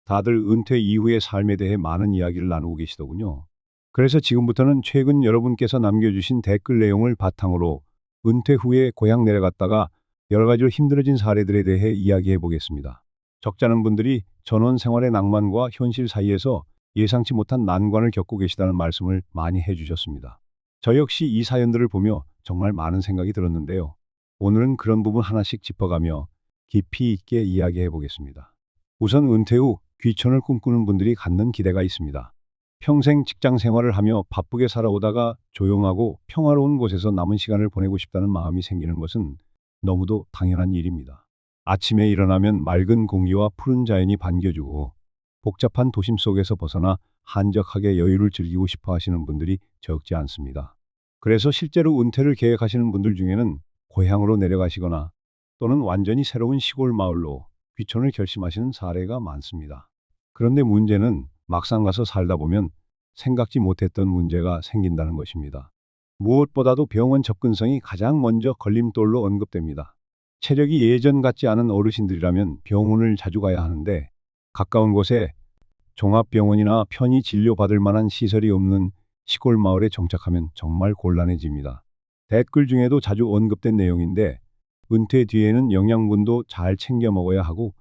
다들 은퇴 이후의 삶에 대해 많은 이야기를 나누고 계시더군요. 그래서 지금부터는 최근 여러분께서 남겨주신 댓글 내용을 바탕으로 은퇴 후에 고향 내려갔다가 여러 가지로 힘들어진 사례들에 대해 이야기해 보겠습니다. 적잖은 분들이 전원 생활의 낭만과 현실 사이에서 예상치 못한 난관을 겪고 계시다는 말씀을 많이 해주셨습니다. 저 역시 이 사연들을 보며 정말 많은 생각이 들었는데요. 오늘은 그런 부분 하나씩 짚어가며 깊이 있게 이야기해 보겠습니다. 우선 은퇴 후 귀촌을 꿈꾸는 분들이 갖는 기대가 있습니다. 평생 직장 생활을 하며 바쁘게 살아오다가 조용하고 평화로운 곳에서 남은 시간을 보내고 싶다는 마음이 생기는 것은 너무도 당연한 일입니다. 아침에 일어나면 맑은 공기와 푸른 자연이 반겨주고 복잡한 도심 속에서 벗어나 한적하게 여유를 즐기고 싶어 하시는 분들이 적지 않습니다. 그래서 실제로 은퇴를 계획하시는 분들 중에는 고향으로 내려가시거나 또는 완전히 새로운 시골 마을로 귀촌을 결심하시는 사례가 많습니다. 그런데 문제는 막상 가서 살다 보면 생각지 못했던 문제가 생긴다는 것입니다. 무엇보다도 병원 접근성이 가장 먼저 걸림돌로 언급됩니다. 체력이 예전 같지 않은 어르신들이라면 병원을 자주 가야 하는데 가까운 곳에 종합병원이나 편히 진료받을 만한 시설이 없는 시골 마을에 정착하면 정말 곤란해집니다. 댓글 중에도 자주 언급된 내용인데 은퇴 뒤에는 영양분도 잘 챙겨 먹어야 하고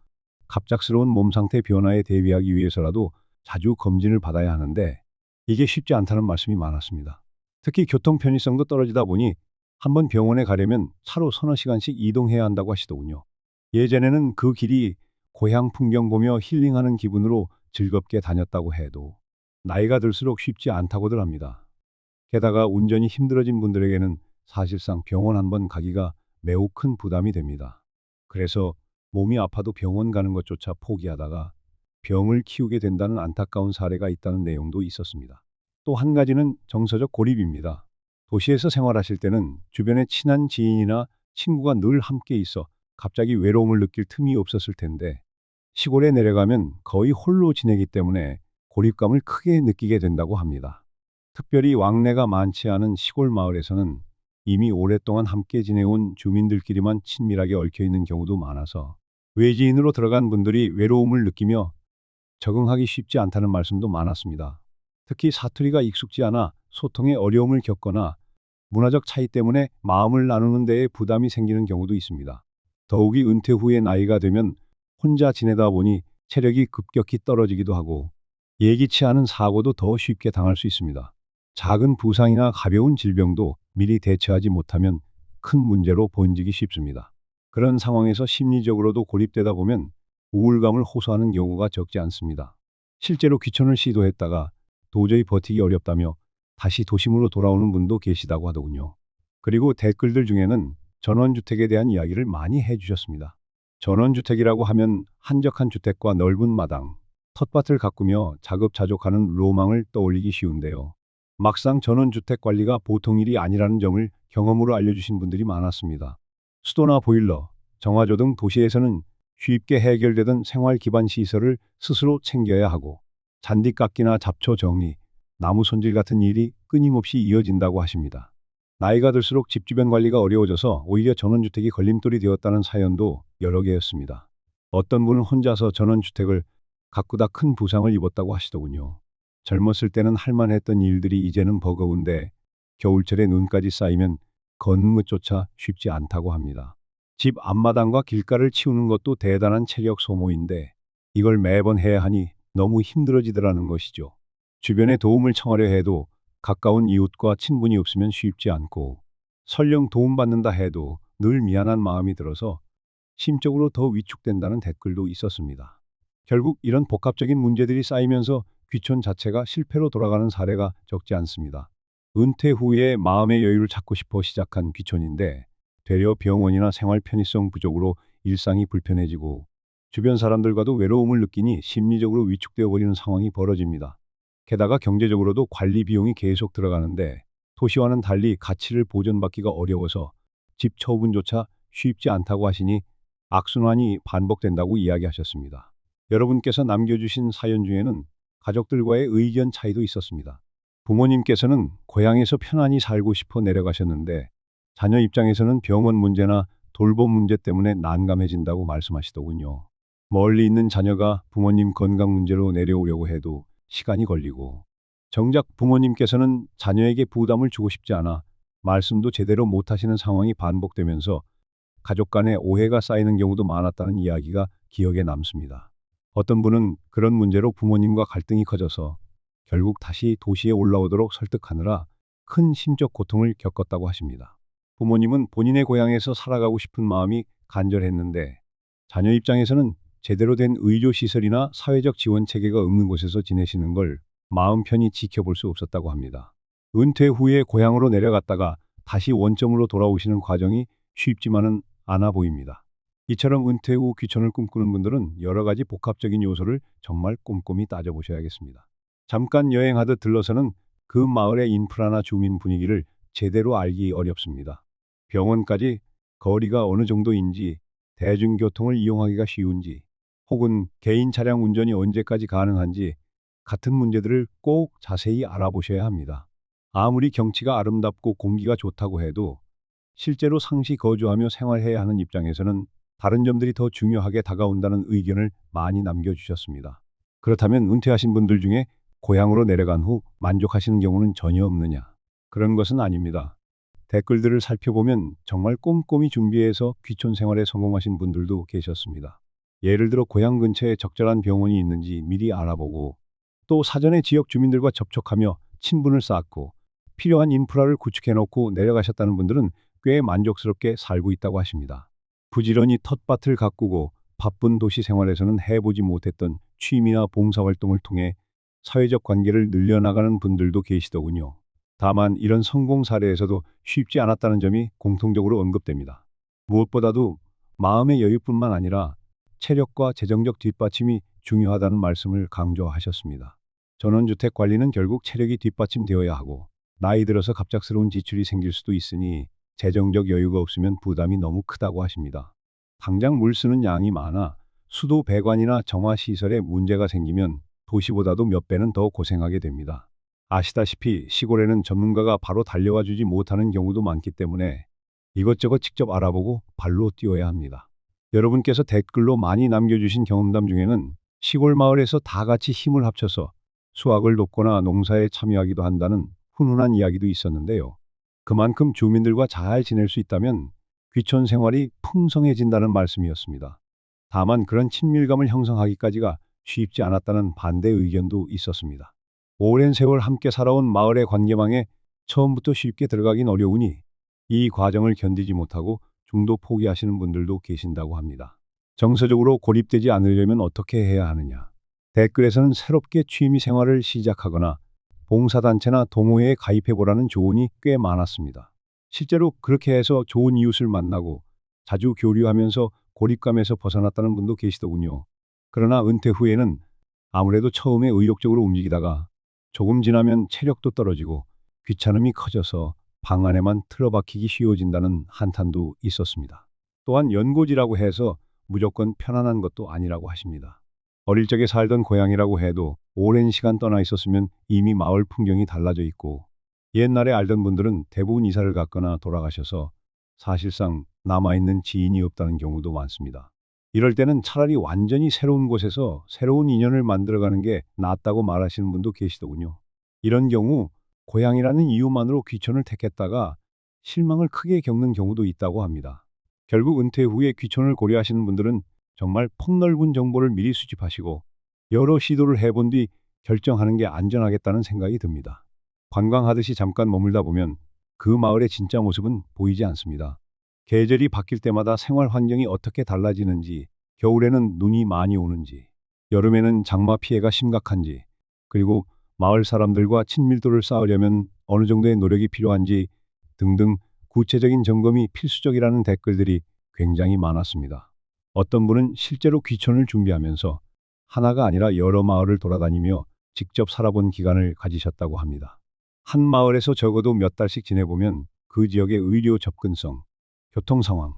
갑작스러운 몸 상태 변화에 대비하기 위해서라도 자주 검진을 받아야 하는데 이게 쉽지 않다는 말씀이 많았습니다. 특히 교통 편의성도 떨어지다 보니 한번 병원에 가려면 차로 서너 시간씩 이동해야 한다고 하시더군요. 예전에는 그 길이 고향 풍경 보며 힐링하는 기분으로 즐겁게 다녔다고 해도 나이가 들수록 쉽지 않다고들 합니다. 게다가 운전이 힘들어진 분들에게는 사실상 병원 한번 가기가 매우 큰 부담이 됩니다. 그래서 몸이 아파도 병원 가는 것조차 포기하다가 병을 키우게 된다는 안타까운 사례가 있다는 내용도 있었습니다. 또 한 가지는 정서적 고립입니다. 도시에서 생활하실 때는 주변에 친한 지인이나 친구가 늘 함께 있어 갑자기 외로움을 느낄 틈이 없었을 텐데 시골에 내려가면 거의 홀로 지내기 때문에 고립감을 크게 느끼게 된다고 합니다. 특별히 왕래가 많지 않은 시골 마을에서는 이미 오랫동안 함께 지내온 주민들끼리만 친밀하게 얽혀 있는 경우도 많아서 외지인으로 들어간 분들이 외로움을 느끼며 적응하기 쉽지 않다는 말씀도 많았습니다. 특히 사투리가 익숙지 않아 소통에 어려움을 겪거나 문화적 차이 때문에 마음을 나누는 데에 부담이 생기는 경우도 있습니다. 더욱이 은퇴 후에 나이가 되면 혼자 지내다 보니 체력이 급격히 떨어지기도 하고 예기치 않은 사고도 더 쉽게 당할 수 있습니다. 작은 부상이나 가벼운 질병도 미리 대처하지 못하면 큰 문제로 번지기 쉽습니다. 그런 상황에서 심리적으로도 고립되다 보면 우울감을 호소하는 경우가 적지 않습니다. 실제로 귀촌을 시도했다가 도저히 버티기 어렵다며 다시 도심으로 돌아오는 분도 계시다고 하더군요. 그리고 댓글들 중에는 전원주택에 대한 이야기를 많이 해주셨습니다. 전원주택이라고 하면 한적한 주택과 넓은 마당, 텃밭을 가꾸며 자급자족하는 로망을 떠올리기 쉬운데요. 막상 전원주택 관리가 보통 일이 아니라는 점을 경험으로 알려주신 분들이 많았습니다. 수도나 보일러, 정화조 등 도시에서는 쉽게 해결되던 생활 기반 시설을 스스로 챙겨야 하고 잔디 깎기나 잡초 정리, 나무 손질 같은 일이 끊임없이 이어진다고 하십니다. 나이가 들수록 집 주변 관리가 어려워져서 오히려 전원주택이 걸림돌이 되었다는 사연도 여러 개였습니다. 어떤 분은 혼자서 전원주택을 가꾸다 큰 부상을 입었다고 하시더군요. 젊었을 때는 할만했던 일들이 이제는 버거운데 겨울철에 눈까지 쌓이면 걷는 것조차 쉽지 않다고 합니다. 집 앞마당과 길가를 치우는 것도 대단한 체력 소모인데 이걸 매번 해야 하니 너무 힘들어지더라는 것이죠. 주변에 도움을 청하려 해도 가까운 이웃과 친분이 없으면 쉽지 않고 설령 도움받는다 해도 늘 미안한 마음이 들어서 심적으로 더 위축된다는 댓글도 있었습니다. 결국 이런 복합적인 문제들이 쌓이면서 귀촌 자체가 실패로 돌아가는 사례가 적지 않습니다. 은퇴 후에 마음의 여유를 찾고 싶어 시작한 귀촌인데 되려 병원이나 생활 편의성 부족으로 일상이 불편해지고 주변 사람들과도 외로움을 느끼니 심리적으로 위축되어 버리는 상황이 벌어집니다. 게다가 경제적으로도 관리 비용이 계속 들어가는데 도시와는 달리 가치를 보존받기가 어려워서 집 처분조차 쉽지 않다고 하시니 악순환이 반복된다고 이야기하셨습니다. 여러분께서 남겨주신 사연 중에는 가족들과의 의견 차이도 있었습니다. 부모님께서는 고향에서 편안히 살고 싶어 내려가셨는데 자녀 입장에서는 병원 문제나 돌봄 문제 때문에 난감해진다고 말씀하시더군요. 멀리 있는 자녀가 부모님 건강 문제로 내려오려고 해도 시간이 걸리고, 정작 부모님께서는 자녀에게 부담을 주고 싶지 않아 말씀도 제대로 못 하시는 상황이 반복되면서 가족 간의 오해가 쌓이는 경우도 많았다는 이야기가 기억에 남습니다. 어떤 분은 그런 문제로 부모님과 갈등이 커져서 결국 다시 도시에 올라오도록 설득하느라 큰 심적 고통을 겪었다고 하십니다. 부모님은 본인의 고향에서 살아가고 싶은 마음이 간절했는데, 자녀 입장에서는 제대로 된 의료 시설이나 사회적 지원 체계가 없는 곳에서 지내시는 걸 마음 편히 지켜볼 수 없었다고 합니다. 은퇴 후에 고향으로 내려갔다가 다시 원점으로 돌아오시는 과정이 쉽지만은 않아 보입니다. 이처럼 은퇴 후 귀촌을 꿈꾸는 분들은 여러 가지 복합적인 요소를 정말 꼼꼼히 따져보셔야겠습니다. 잠깐 여행하듯 들러서는 그 마을의 인프라나 주민 분위기를 제대로 알기 어렵습니다. 병원까지 거리가 어느 정도인지, 대중교통을 이용하기가 쉬운지, 혹은 개인 차량 운전이 언제까지 가능한지 같은 문제들을 꼭 자세히 알아보셔야 합니다. 아무리 경치가 아름답고 공기가 좋다고 해도 실제로 상시 거주하며 생활해야 하는 입장에서는 다른 점들이 더 중요하게 다가온다는 의견을 많이 남겨주셨습니다. 그렇다면 은퇴하신 분들 중에 고향으로 내려간 후 만족하시는 경우는 전혀 없느냐? 그런 것은 아닙니다. 댓글들을 살펴보면 정말 꼼꼼히 준비해서 귀촌 생활에 성공하신 분들도 계셨습니다. 예를 들어 고향 근처에 적절한 병원이 있는지 미리 알아보고, 또 사전에 지역 주민들과 접촉하며 친분을 쌓고 필요한 인프라를 구축해 놓고 내려가셨다는 분들은 꽤 만족스럽게 살고 있다고 하십니다. 부지런히 텃밭을 가꾸고 바쁜 도시 생활에서는 해보지 못했던 취미나 봉사활동을 통해 사회적 관계를 늘려나가는 분들도 계시더군요. 다만 이런 성공 사례에서도 쉽지 않았다는 점이 공통적으로 언급됩니다. 무엇보다도 마음의 여유뿐만 아니라 체력과 재정적 뒷받침이 중요하다는 말씀을 강조하셨습니다. 전원주택 관리는 결국 체력이 뒷받침되어야 하고, 나이 들어서 갑작스러운 지출이 생길 수도 있으니 재정적 여유가 없으면 부담이 너무 크다고 하십니다. 당장 물 쓰는 양이 많아 수도 배관이나 정화 시설에 문제가 생기면 도시보다도 몇 배는 더 고생하게 됩니다. 아시다시피 시골에는 전문가가 바로 달려와 주지 못하는 경우도 많기 때문에 이것저것 직접 알아보고 발로 뛰어야 합니다. 여러분께서 댓글로 많이 남겨주신 경험담 중에는 시골 마을에서 다 같이 힘을 합쳐서 수확을 돕거나 농사에 참여하기도 한다는 훈훈한 이야기도 있었는데요. 그만큼 주민들과 잘 지낼 수 있다면 귀촌 생활이 풍성해진다는 말씀이었습니다. 다만 그런 친밀감을 형성하기까지가 쉽지 않았다는 반대 의견도 있었습니다. 오랜 세월 함께 살아온 마을의 관계망에 처음부터 쉽게 들어가긴 어려우니 이 과정을 견디지 못하고 중도 포기하시는 분들도 계신다고 합니다. 정서적으로 고립되지 않으려면 어떻게 해야 하느냐? 댓글에서는 새롭게 취미 생활을 시작하거나 봉사단체나 동호회에 가입해보라는 조언이 꽤 많았습니다. 실제로 그렇게 해서 좋은 이웃을 만나고 자주 교류하면서 고립감에서 벗어났다는 분도 계시더군요. 그러나 은퇴 후에는 아무래도 처음에 의욕적으로 움직이다가 조금 지나면 체력도 떨어지고 귀찮음이 커져서 방 안에만 틀어박히기 쉬워진다는 한탄도 있었습니다. 또한 연고지라고 해서 무조건 편안한 것도 아니라고 하십니다. 어릴 적에 살던 고향이라고 해도 오랜 시간 떠나 있었으면 이미 마을 풍경이 달라져 있고, 옛날에 알던 분들은 대부분 이사를 갔거나 돌아가셔서 사실상 남아있는 지인이 없다는 경우도 많습니다. 이럴 때는 차라리 완전히 새로운 곳에서 새로운 인연을 만들어가는 게 낫다고 말하시는 분도 계시더군요. 이런 경우 고향이라는 이유만으로 귀촌을 택했다가 실망을 크게 겪는 경우도 있다고 합니다. 결국 은퇴 후에 귀촌을 고려하시는 분들은 정말 폭넓은 정보를 미리 수집하시고 여러 시도를 해본 뒤 결정하는 게 안전하겠다는 생각이 듭니다. 관광하듯이 잠깐 머물다 보면 그 마을의 진짜 모습은 보이지 않습니다. 계절이 바뀔 때마다 생활 환경이 어떻게 달라지는지, 겨울에는 눈이 많이 오는지, 여름에는 장마 피해가 심각한지, 그리고 마을 사람들과 친밀도를 쌓으려면 어느 정도의 노력이 필요한지 등등 구체적인 점검이 필수적이라는 댓글들이 굉장히 많았습니다. 어떤 분은 실제로 귀촌을 준비하면서 하나가 아니라 여러 마을을 돌아다니며 직접 살아본 기간을 가지셨다고 합니다. 한 마을에서 적어도 몇 달씩 지내보면 그 지역의 의료 접근성, 교통 상황,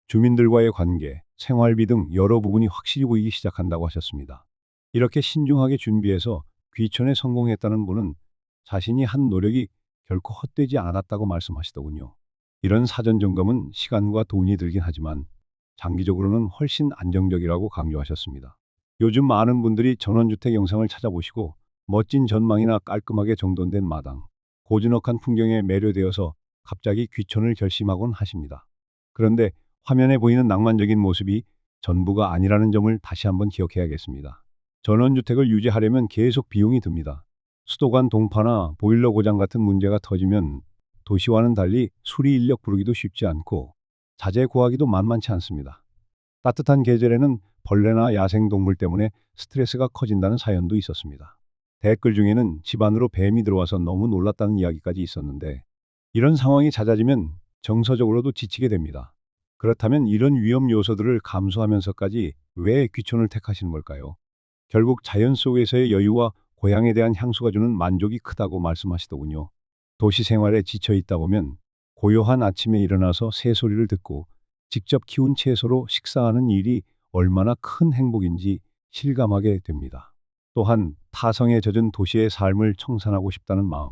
주민들과의 관계, 생활비 등 여러 부분이 확실히 보이기 시작한다고 하셨습니다. 이렇게 신중하게 준비해서 귀촌에 성공했다는 분은 자신이 한 노력이 결코 헛되지 않았다고 말씀하시더군요. 이런 사전 점검은 시간과 돈이 들긴 하지만 장기적으로는 훨씬 안정적이라고 강조하셨습니다. 요즘 많은 분들이 전원주택 영상을 찾아보시고 멋진 전망이나 깔끔하게 정돈된 마당, 고즈넉한 풍경에 매료되어서 갑자기 귀촌을 결심하곤 하십니다. 그런데 화면에 보이는 낭만적인 모습이 전부가 아니라는 점을 다시 한번 기억해야겠습니다. 전원주택을 유지하려면 계속 비용이 듭니다. 수도 간 동파나 보일러 고장 같은 문제가 터지면 도시와는 달리 수리 인력 부르기도 쉽지 않고 자재 구하기도 만만치 않습니다. 따뜻한 계절에는 벌레나 야생동물 때문에 스트레스가 커진다는 사연도 있었습니다. 댓글 중에는 집 안으로 뱀이 들어와서 너무 놀랐다는 이야기까지 있었는데, 이런 상황이 잦아지면 정서적으로도 지치게 됩니다. 그렇다면 이런 위험 요소들을 감수하면서까지 왜 귀촌을 택하시는 걸까요? 결국 자연 속에서의 여유와 고향에 대한 향수가 주는 만족이 크다고 말씀하시더군요. 도시 생활에 지쳐 있다 보면 고요한 아침에 일어나서 새소리를 듣고 직접 키운 채소로 식사하는 일이 얼마나 큰 행복인지 실감하게 됩니다. 또한 타성에 젖은 도시의 삶을 청산하고 싶다는 마음,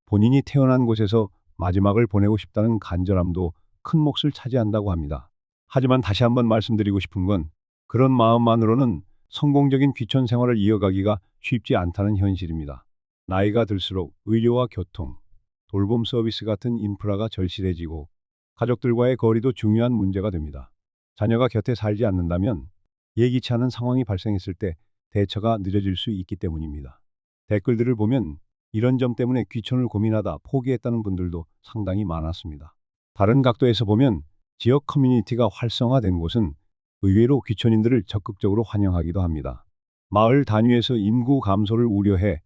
본인이 태어난 곳에서 마지막을 보내고 싶다는 간절함도 큰 몫을 차지한다고 합니다. 하지만 다시 한번 말씀드리고 싶은 건, 그런 마음만으로는 성공적인 귀촌 생활을 이어가기가 쉽지 않다는 현실입니다. 나이가 들수록 의료와 교통, 돌봄 서비스 같은 인프라가 절실해지고 가족들과의 거리도 중요한 문제가 됩니다. 자녀가 곁에 살지 않는다면 예기치 않은 상황이 발생했을 때 대처가 늦어질 수 있기 때문입니다. 댓글들을 보면 이런 점 때문에 귀촌을 고민하다 포기했다는 분들도 상당히 많았습니다. 다른 각도에서 보면 지역 커뮤니티가 활성화된 곳은 의외로 귀촌인들을 적극적으로 환영하기도 합니다. 마을 단위에서 인구 감소를 우려해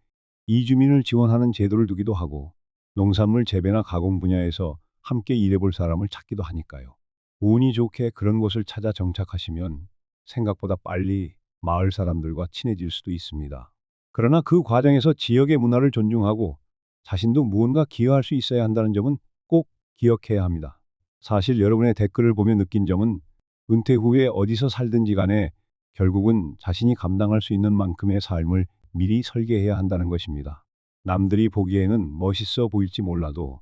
이주민을 지원하는 제도를 두기도 하고, 농산물 재배나 가공 분야에서 함께 일해볼 사람을 찾기도 하니까요. 운이 좋게 그런 곳을 찾아 정착하시면 생각보다 빨리 마을 사람들과 친해질 수도 있습니다. 그러나 그 과정에서 지역의 문화를 존중하고 자신도 무언가 기여할 수 있어야 한다는 점은 꼭 기억해야 합니다. 사실 여러분의 댓글을 보며 느낀 점은, 은퇴 후에 어디서 살든지 간에 결국은 자신이 감당할 수 있는 만큼의 삶을 미리 설계해야 한다는 것입니다. 남들이 보기에는 멋있어 보일지 몰라도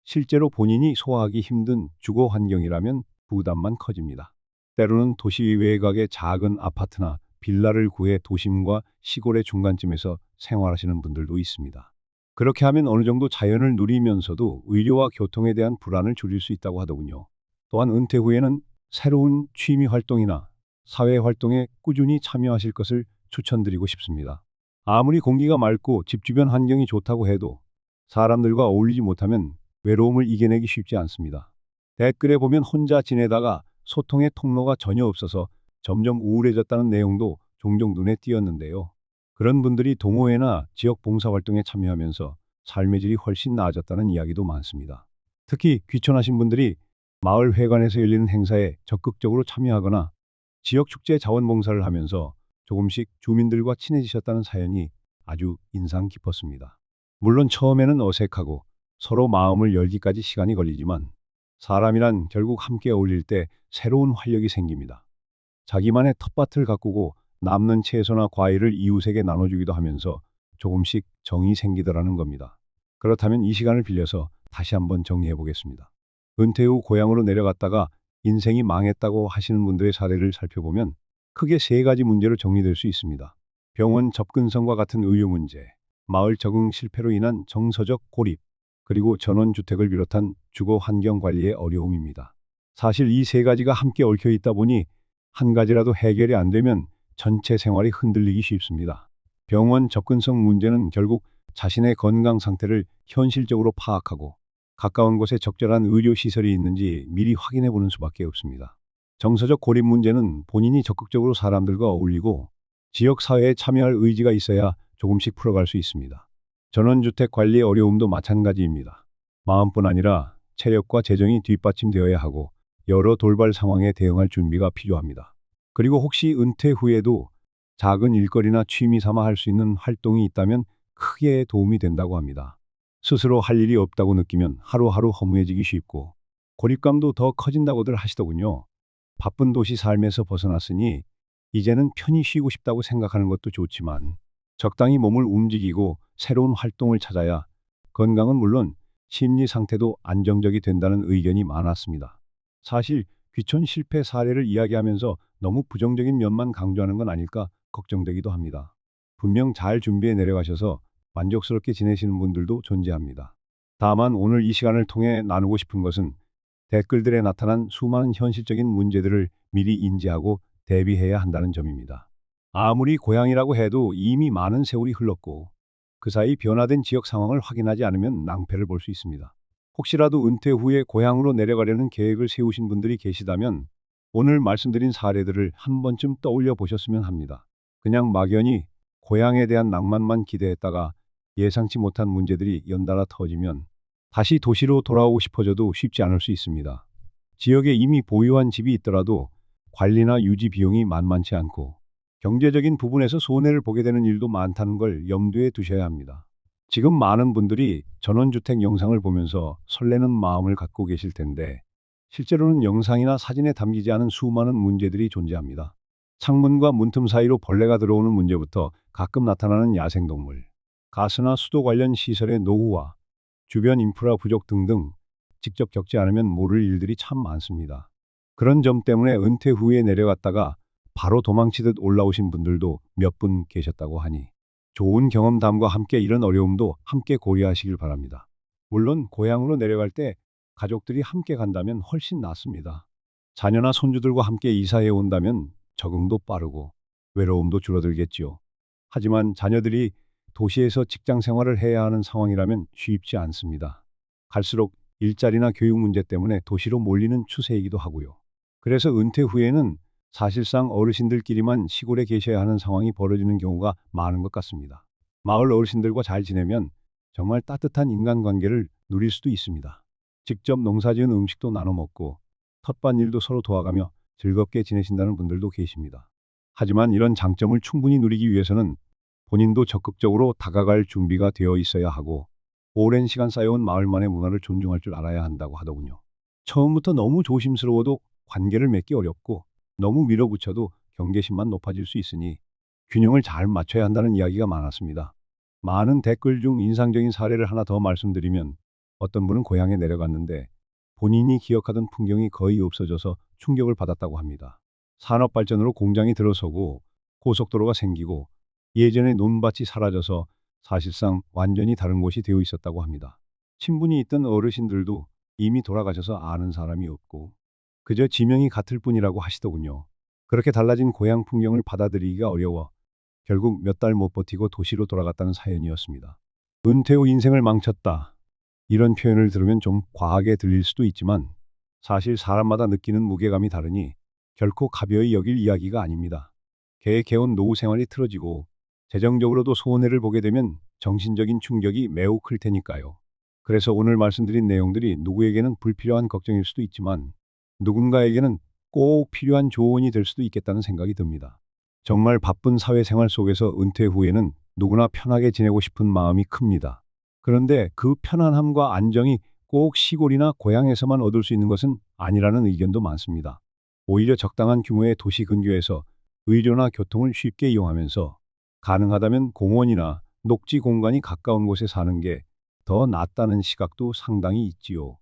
실제로 본인이 소화하기 힘든 주거 환경이라면 부담만 커집니다. 때로는 도시 외곽의 작은 아파트나 빌라를 구해 도심과 시골의 중간쯤에서 생활하시는 분들도 있습니다. 그렇게 하면 어느 정도 자연을 누리면서도 의료와 교통에 대한 불안을 줄일 수 있다고 하더군요. 또한 은퇴 후에는 새로운 취미 활동이나 사회 활동에 꾸준히 참여하실 것을 추천드리고 싶습니다. 아무리 공기가 맑고 집 주변 환경이 좋다고 해도 사람들과 어울리지 못하면 외로움을 이겨내기 쉽지 않습니다. 댓글에 보면 혼자 지내다가 소통의 통로가 전혀 없어서 점점 우울해졌다는 내용도 종종 눈에 띄었는데요. 그런 분들이 동호회나 지역 봉사활동에 참여하면서 삶의 질이 훨씬 나아졌다는 이야기도 많습니다. 특히 귀촌하신 분들이 마을 회관에서 열리는 행사에 적극적으로 참여하거나 지역 축제 자원봉사를 하면서 조금씩 주민들과 친해지셨다는 사연이 아주 인상 깊었습니다. 물론 처음에는 어색하고 서로 마음을 열기까지 시간이 걸리지만, 사람이란 결국 함께 어울릴 때 새로운 활력이 생깁니다. 자기만의 텃밭을 가꾸고 남는 채소나 과일을 이웃에게 나눠주기도 하면서 조금씩 정이 생기더라는 겁니다. 그렇다면 이 시간을 빌려서 다시 한번 정리해 보겠습니다. 은퇴 후 고향으로 내려갔다가 인생이 망했다고 하시는 분들의 사례를 살펴보면 크게 세 가지 문제로 정리될 수 있습니다. 병원 접근성과 같은 의료 문제, 마을 적응 실패로 인한 정서적 고립, 그리고 전원주택을 비롯한 주거 환경 관리의 어려움입니다. 사실 이 세 가지가 함께 얽혀 있다 보니 한 가지라도 해결이 안 되면 전체 생활이 흔들리기 쉽습니다. 병원 접근성 문제는 결국 자신의 건강 상태를 현실적으로 파악하고 가까운 곳에 적절한 의료시설이 있는지 미리 확인해 보는 수밖에 없습니다. 정서적 고립 문제는 본인이 적극적으로 사람들과 어울리고 지역사회에 참여할 의지가 있어야 조금씩 풀어갈 수 있습니다. 전원주택 관리의 어려움도 마찬가지입니다. 마음뿐 아니라 체력과 재정이 뒷받침되어야 하고 여러 돌발 상황에 대응할 준비가 필요합니다. 그리고 혹시 은퇴 후에도 작은 일거리나 취미 삼아 할 수 있는 활동이 있다면 크게 도움이 된다고 합니다. 스스로 할 일이 없다고 느끼면 하루하루 허무해지기 쉽고 고립감도 더 커진다고들 하시더군요. 바쁜 도시 삶에서 벗어났으니 이제는 편히 쉬고 싶다고 생각하는 것도 좋지만, 적당히 몸을 움직이고 새로운 활동을 찾아야 건강은 물론 심리 상태도 안정적이 된다는 의견이 많았습니다. 사실 귀촌 실패 사례를 이야기하면서 너무 부정적인 면만 강조하는 건 아닐까 걱정되기도 합니다. 분명 잘 준비해 내려가셔서 만족스럽게 지내시는 분들도 존재합니다. 다만 오늘 이 시간을 통해 나누고 싶은 것은 댓글들에 나타난 수많은 현실적인 문제들을 미리 인지하고 대비해야 한다는 점입니다. 아무리 고향이라고 해도 이미 많은 세월이 흘렀고 그 사이 변화된 지역 상황을 확인하지 않으면 낭패를 볼 수 있습니다. 혹시라도 은퇴 후에 고향으로 내려가려는 계획을 세우신 분들이 계시다면 오늘 말씀드린 사례들을 한 번쯤 떠올려 보셨으면 합니다. 그냥 막연히 고향에 대한 낭만만 기대했다가 예상치 못한 문제들이 연달아 터지면 다시 도시로 돌아오고 싶어져도 쉽지 않을 수 있습니다. 지역에 이미 보유한 집이 있더라도 관리나 유지 비용이 만만치 않고 경제적인 부분에서 손해를 보게 되는 일도 많다는 걸 염두에 두셔야 합니다. 지금 많은 분들이 전원주택 영상을 보면서 설레는 마음을 갖고 계실 텐데 실제로는 영상이나 사진에 담기지 않은 수많은 문제들이 존재합니다. 창문과 문틈 사이로 벌레가 들어오는 문제부터 가끔 나타나는 야생동물, 가스나 수도 관련 시설의 노후화, 주변 인프라 부족 등등 직접 겪지 않으면 모를 일들이 참 많습니다. 그런 점 때문에 은퇴 후에 내려갔다가 바로 도망치듯 올라오신 분들도 몇 분 계셨다고 하니 좋은 경험담과 함께 이런 어려움도 함께 고려하시길 바랍니다. 물론 고향으로 내려갈 때 가족들이 함께 간다면 훨씬 낫습니다. 자녀나 손주들과 함께 이사해 온다면 적응도 빠르고 외로움도 줄어들겠지요. 하지만 자녀들이 도시에서 직장 생활을 해야 하는 상황이라면 쉽지 않습니다. 갈수록 일자리나 교육 문제 때문에 도시로 몰리는 추세이기도 하고요. 그래서 은퇴 후에는 사실상 어르신들끼리만 시골에 계셔야 하는 상황이 벌어지는 경우가 많은 것 같습니다. 마을 어르신들과 잘 지내면 정말 따뜻한 인간관계를 누릴 수도 있습니다. 직접 농사지은 음식도 나눠 먹고 텃밭일도 서로 도와가며 즐겁게 지내신다는 분들도 계십니다. 하지만 이런 장점을 충분히 누리기 위해서는 본인도 적극적으로 다가갈 준비가 되어 있어야 하고 오랜 시간 쌓여온 마을만의 문화를 존중할 줄 알아야 한다고 하더군요. 처음부터 너무 조심스러워도 관계를 맺기 어렵고 너무 밀어붙여도 경계심만 높아질 수 있으니 균형을 잘 맞춰야 한다는 이야기가 많았습니다. 많은 댓글 중 인상적인 사례를 하나 더 말씀드리면 어떤 분은 고향에 내려갔는데 본인이 기억하던 풍경이 거의 없어져서 충격을 받았다고 합니다. 산업 발전으로 공장이 들어서고 고속도로가 생기고 예전의 논밭이 사라져서 사실상 완전히 다른 곳이 되어 있었다고 합니다. 친분이 있던 어르신들도 이미 돌아가셔서 아는 사람이 없고 그저 지명이 같을 뿐이라고 하시더군요. 그렇게 달라진 고향 풍경을 받아들이기가 어려워 결국 몇 달 못 버티고 도시로 돌아갔다는 사연이었습니다. 은퇴 후 인생을 망쳤다. 이런 표현을 들으면 좀 과하게 들릴 수도 있지만 사실 사람마다 느끼는 무게감이 다르니 결코 가벼이 여길 이야기가 아닙니다. 개개운 노후 생활이 틀어지고 재정적으로도 손해를 보게 되면 정신적인 충격이 매우 클 테니까요. 그래서 오늘 말씀드린 내용들이 누구에게는 불필요한 걱정일 수도 있지만 누군가에게는 꼭 필요한 조언이 될 수도 있겠다는 생각이 듭니다. 정말 바쁜 사회생활 속에서 은퇴 후에는 누구나 편하게 지내고 싶은 마음이 큽니다. 그런데 그 편안함과 안정이 꼭 시골이나 고향에서만 얻을 수 있는 것은 아니라는 의견도 많습니다. 오히려 적당한 규모의 도시 근교에서 의료나 교통을 쉽게 이용하면서 가능하다면 공원이나 녹지 공간이 가까운 곳에 사는 게 더 낫다는 시각도 상당히 있지요.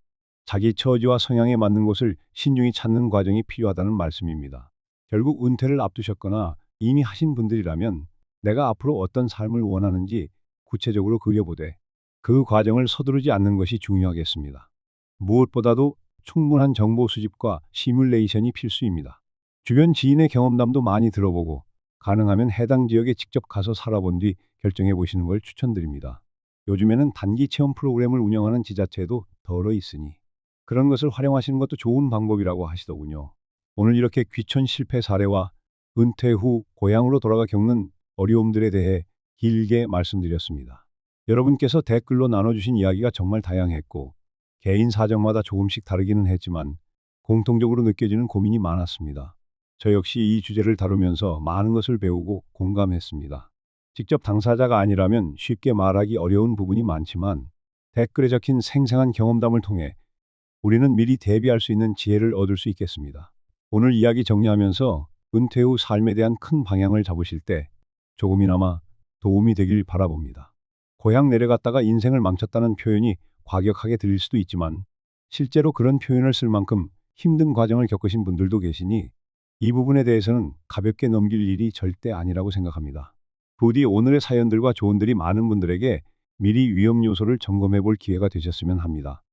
자기 처지와 성향에 맞는 곳을 신중히 찾는 과정이 필요하다는 말씀입니다. 결국 은퇴를 앞두셨거나 이미 하신 분들이라면 내가 앞으로 어떤 삶을 원하는지 구체적으로 그려보되 그 과정을 서두르지 않는 것이 중요하겠습니다. 무엇보다도 충분한 정보 수집과 시뮬레이션이 필수입니다. 주변 지인의 경험담도 많이 들어보고 가능하면 해당 지역에 직접 가서 살아본 뒤 결정해 보시는 걸 추천드립니다. 요즘에는 단기 체험 프로그램을 운영하는 지자체도 덜어 있으니 그런 것을 활용하시는 것도 좋은 방법이라고 하시더군요. 오늘 이렇게 귀촌 실패 사례와 은퇴 후 고향으로 돌아가 겪는 어려움들에 대해 길게 말씀드렸습니다. 여러분께서 댓글로 나눠주신 이야기가 정말 다양했고 개인 사정마다 조금씩 다르기는 했지만 공통적으로 느껴지는 고민이 많았습니다. 저 역시 이 주제를 다루면서 많은 것을 배우고 공감했습니다. 직접 당사자가 아니라면 쉽게 말하기 어려운 부분이 많지만 댓글에 적힌 생생한 경험담을 통해 우리는 미리 대비할 수 있는 지혜를 얻을 수 있겠습니다. 오늘 이야기 정리하면서 은퇴 후 삶에 대한 큰 방향을 잡으실 때 조금이나마 도움이 되길 바라봅니다. 고향 내려갔다가 인생을 망쳤다는 표현이 과격하게 들릴 수도 있지만 실제로 그런 표현을 쓸 만큼 힘든 과정을 겪으신 분들도 계시니 이 부분에 대해서는 가볍게 넘길 일이 절대 아니라고 생각합니다. 부디 오늘의 사연들과 조언들이 많은 분들에게 미리 위험 요소를 점검해 볼 기회가 되셨으면 합니다.